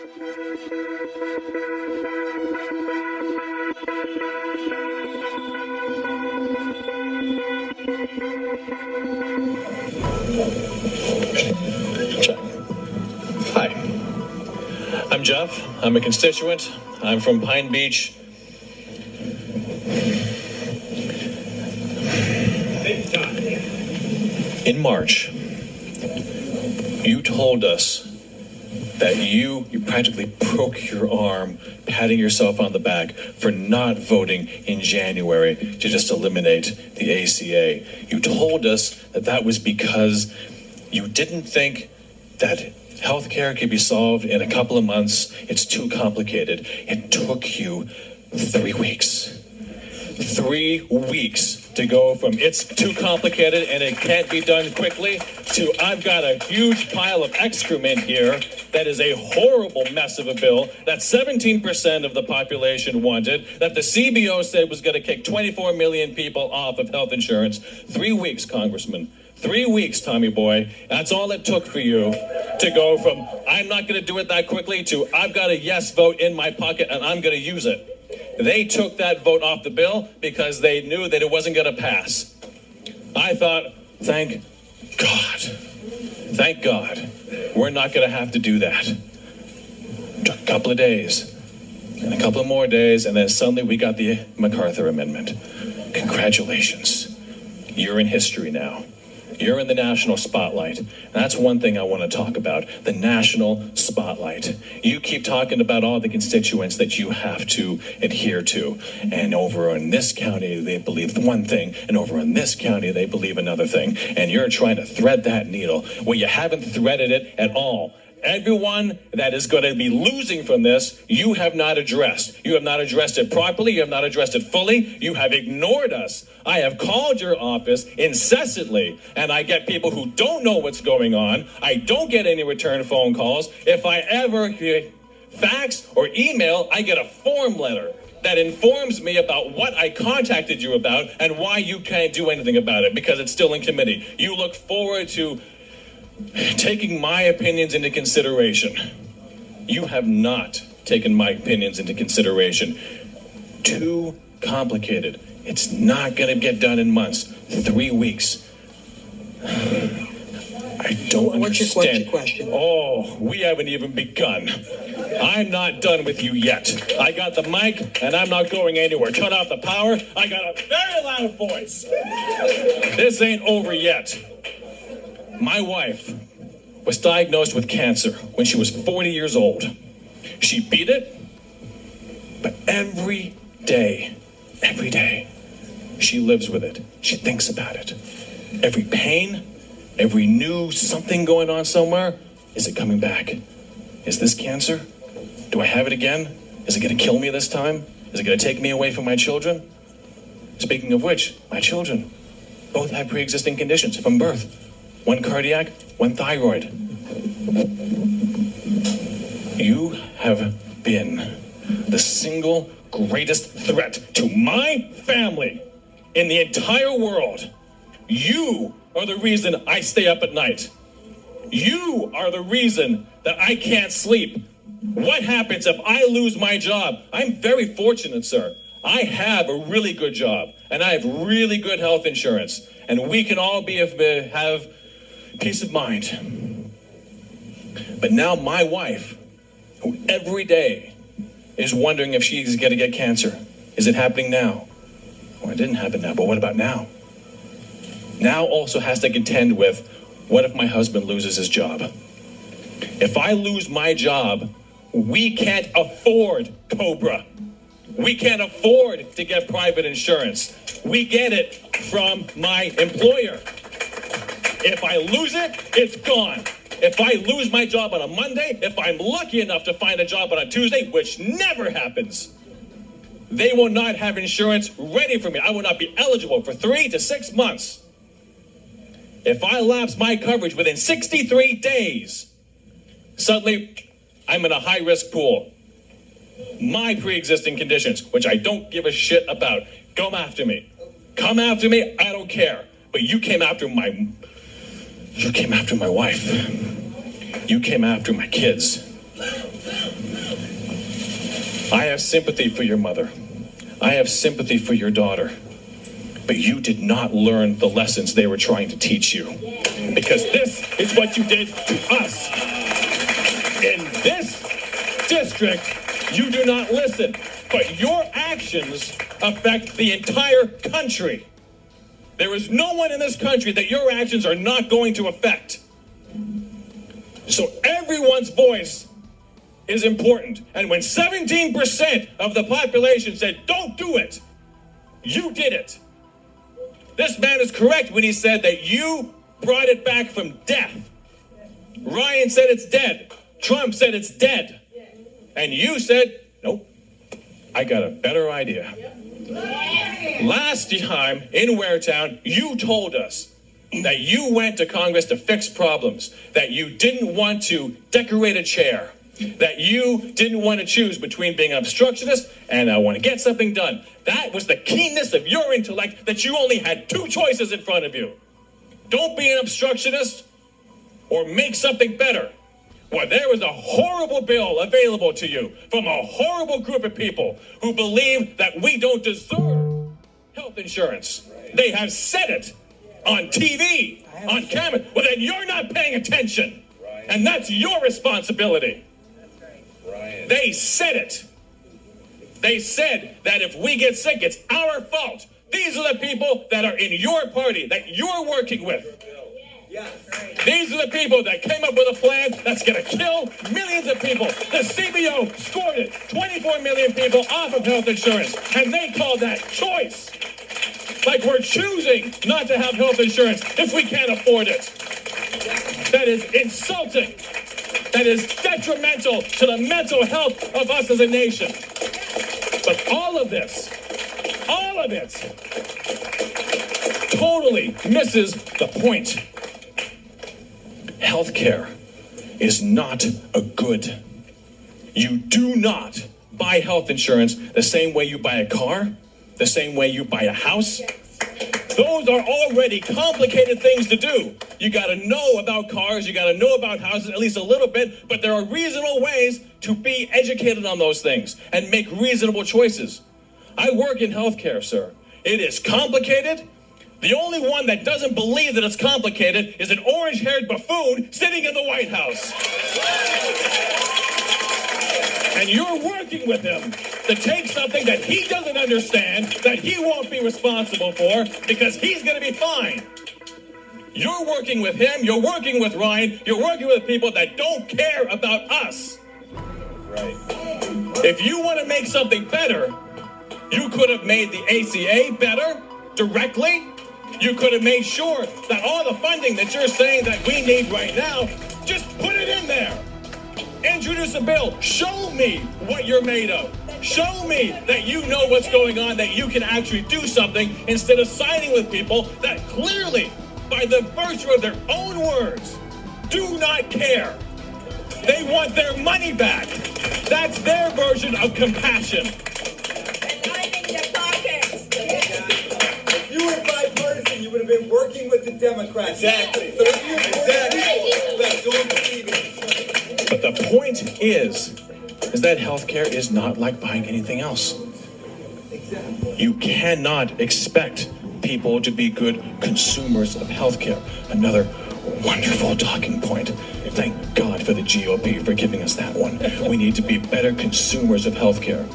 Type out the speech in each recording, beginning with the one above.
Hi, I'm Jeff. I'm a constituent. I'm from Pine Beach. In March, you told us that you practically broke your arm patting yourself on the back for not voting in January to just eliminate the ACA. You told us that that was because you didn't think that healthcare could be solved in a couple of months. It's too complicated. It took you 3 weeks. 3 weeks to go from it's too complicated and it can't be done quickly to I've got a huge pile of excrement here that is a horrible mess of a bill that 17% of the population wanted, that the CBO said was going to kick 24 million people off of health insurance. 3 weeks, Congressman. 3 weeks, Tommy boy. That's all it took for you to go from I'm not going to do it that quickly to I've got a yes vote in my pocket and I'm going to use it. They took that vote off the bill because they knew that it wasn't going to pass. I thought, thank God, we're not going to have to do that. Took a couple of days, and a couple of more days, and then suddenly we got the MacArthur Amendment. Congratulations. You're in history now. You're in the national spotlight. That's one thing I want to talk about, the national spotlight. You keep talking about all the constituents that you have to adhere to. And over in this county, they believe one thing, and over in this county, they believe another thing. And you're trying to thread that needle. Well, you haven't threaded it at all. Everyone that is going to be losing from this, you have not addressed. You have not addressed it properly. You have not addressed it fully. You have ignored us. I have called your office incessantly, and I get people who don't know what's going on. I don't get any return phone calls. If I ever fax or email, I get a form letter that informs me about what I contacted you about and why you can't do anything about it because it's still in committee. You look forward to taking my opinions into consideration. You have not taken my opinions into consideration. Too complicated. It's not going to get done in months. 3 weeks. I don't understand. What's your question? Oh, we haven't even begun. I'm not done with you yet. I got the mic, and I'm not going anywhere. Turn off the power. I got a very loud voice. This ain't over yet. My wife was diagnosed with cancer when she was 40 years old. She beat it, but every day, she lives with it. She thinks about it. Every pain, every new something going on somewhere, is it coming back? Is this cancer? Do I have it again? Is it going to kill me this time? Is it going to take me away from my children? Speaking of which, my children both have pre-existing conditions from birth. One cardiac, one thyroid. You have been the single greatest threat to my family in the entire world. You are the reason I stay up at night. You are the reason that I can't sleep. What happens if I lose my job? I'm very fortunate, sir. I have a really good job, and I have really good health insurance, and we can all have peace of mind. But now my wife, who every day is wondering if she's going to get cancer, is it happening now? Well, it didn't happen now, but what about now? Now also has to contend with, what if my husband loses his job? If I lose my job, we can't afford COBRA. We can't afford to get private insurance. We get it from my employer. If I lose it, it's gone. If I lose my job on a Monday, if I'm lucky enough to find a job on a Tuesday, which never happens, they will not have insurance ready for me. I will not be eligible for 3 to 6 months. If I lapse my coverage within 63 days, suddenly I'm in a high-risk pool. My pre-existing conditions, which I don't give a shit about, come after me. Come after me, I don't care. But you came after my wife. You came after my kids. I have sympathy for your mother. I have sympathy for your daughter. But you did not learn the lessons they were trying to teach you. Because this is what you did to us. In this district, you do not listen. But your actions affect the entire country. There is no one in this country that your actions are not going to affect. So everyone's voice is important. And when 17% of the population said, don't do it, you did it. This man is correct when he said that you brought it back from death. Ryan said it's dead. Trump said it's dead. And you said, nope, I got a better idea. Last time in Waretown, you told us that you went to Congress to fix problems, that you didn't want to decorate a chair, that you didn't want to choose between being an obstructionist and I want to get something done. That was the keenness of your intellect, that you only had two choices in front of you. Don't be an obstructionist or make something better. Well, there was a horrible bill available to you from a horrible group of people who believe that we don't deserve health insurance. They have said it on TV, on camera. Well, then you're not paying attention. And that's your responsibility. They said it. They said that if we get sick, it's our fault. These are the people that are in your party, that you're working with. These are the people that came up with a plan that's going to kill millions of people. The CBO scored it. 24 million people off of health insurance. And they call that choice. Like we're choosing not to have health insurance if we can't afford it. That is insulting. That is detrimental to the mental health of us as a nation. But all of it totally misses the point. Healthcare is not a good. You do not buy health insurance the same way you buy a car, the same way you buy a house. Those are already complicated things to do. You got to know about cars, you got to know about houses, at least a little bit, but there are reasonable ways to be educated on those things and make reasonable choices. I work in healthcare, sir. It is complicated. The only one that doesn't believe that it's complicated is an orange-haired buffoon sitting in the White House. And you're working with him to take something that he doesn't understand, that he won't be responsible for, because he's going to be fine. You're working with him, you're working with Ryan, you're working with people that don't care about us. Right. If you want to make something better, you could have made the ACA better directly. You could have made sure that all the funding that you're saying that we need right now, just put it in there. Introduce a bill. Show me what you're made of. Show me that you know what's going on, that you can actually do something instead of siding with people that clearly, by the virtue of their own words, do not care. They want their money back. That's their version of compassion. If you were bipartisan, you would have been working with the Democrats. Exactly. So if you're But the point is that healthcare is not like buying anything else. You cannot expect people to be good consumers of healthcare. Another wonderful talking point. Thank God for the GOP for giving us that one. We need to be better consumers of healthcare.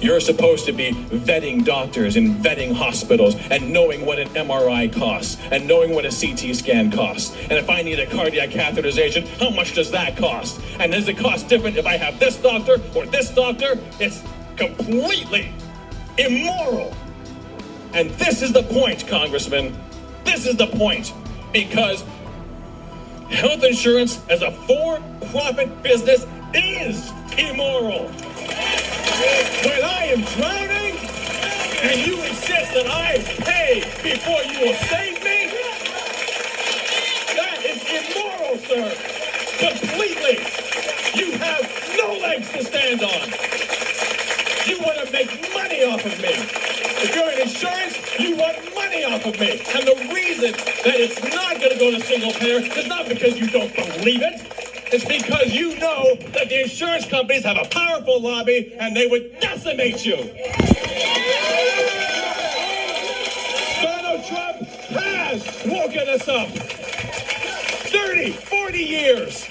You're supposed to be vetting doctors and vetting hospitals and knowing what an MRI costs and knowing what a CT scan costs. And if I need a cardiac catheterization, how much does that cost? And does it cost different if I have this doctor or this doctor? It's completely immoral. And this is the point, Congressman. This is the point. Because health insurance as a for-profit business is immoral. When I am drowning and you insist that I pay before you will save me, that is immoral, sir. Completely. You have no legs to stand on. You want to make money off of me. If you're in insurance, you want money off of me. And the reason that it's not going to go to single payer is not because you don't believe it. It's because you know that the insurance companies have a powerful lobby and they would decimate you. Donald Trump has woken us up. 30, 40 years,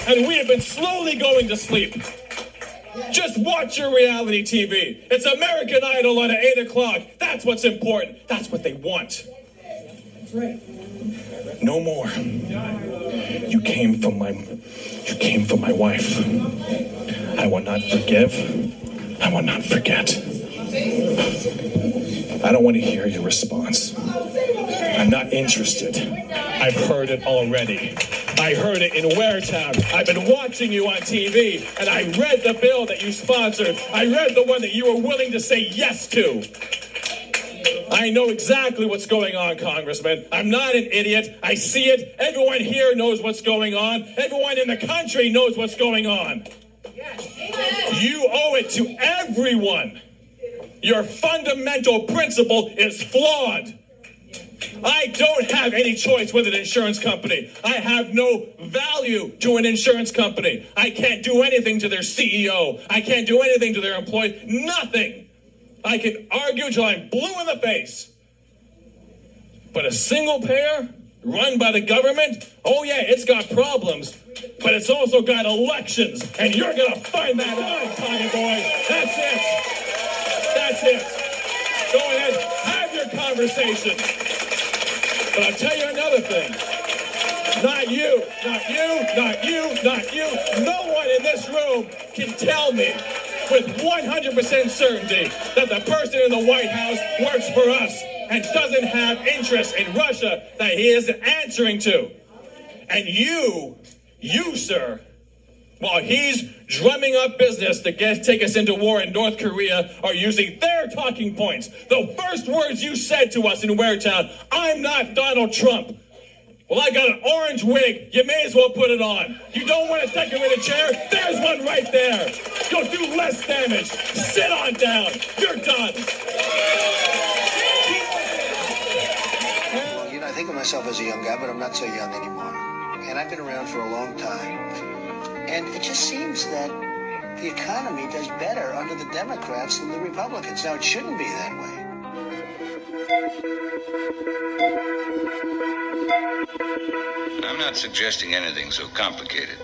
and we have been slowly going to sleep. Just watch your reality TV. It's American Idol on at 8 o'clock. That's what's important. That's what they want. That's right. No more. You came from my wife. I will not forgive. I will not forget. I don't want to hear your response. I'm not interested. I've heard it already. I heard it in Waretown. I've been watching you on TV, and I read the bill that you sponsored. I read the one that you were willing to say yes to. I know exactly what's going on, Congressman. I'm not an idiot. I see it. Everyone here knows what's going on. Everyone in the country knows what's going on. You owe it to everyone. Your fundamental principle is flawed. I don't have any choice with an insurance company. I have no value to an insurance company. I can't do anything to their CEO. I can't do anything to their employees. Nothing. I can argue till I'm blue in the face. But a single payer run by the government, oh yeah, it's got problems, but it's also got elections, and you're going to find that out, Tommy boy. That's it. That's it. Go ahead, have your conversation. But I'll tell you another thing. Not you, not you, not you, not you. No one in this room can tell me with 100% certainty that the person in the White House works for us and doesn't have interest in Russia that he isn't answering to. And you, sir, while he's drumming up business to take us into war in North Korea, are using their talking points. The first words you said to us in Waretown, I'm not Donald Trump. Well, I got an orange wig. You may as well put it on. You don't want to decorate a chair? There's one right there. You'll do less damage. Sit on down. You're done. Well, I think of myself as a young guy, but I'm not so young anymore. And I've been around for a long time. And it just seems that the economy does better under the Democrats than the Republicans. Now, it shouldn't be that way. I'm not suggesting anything so complicated.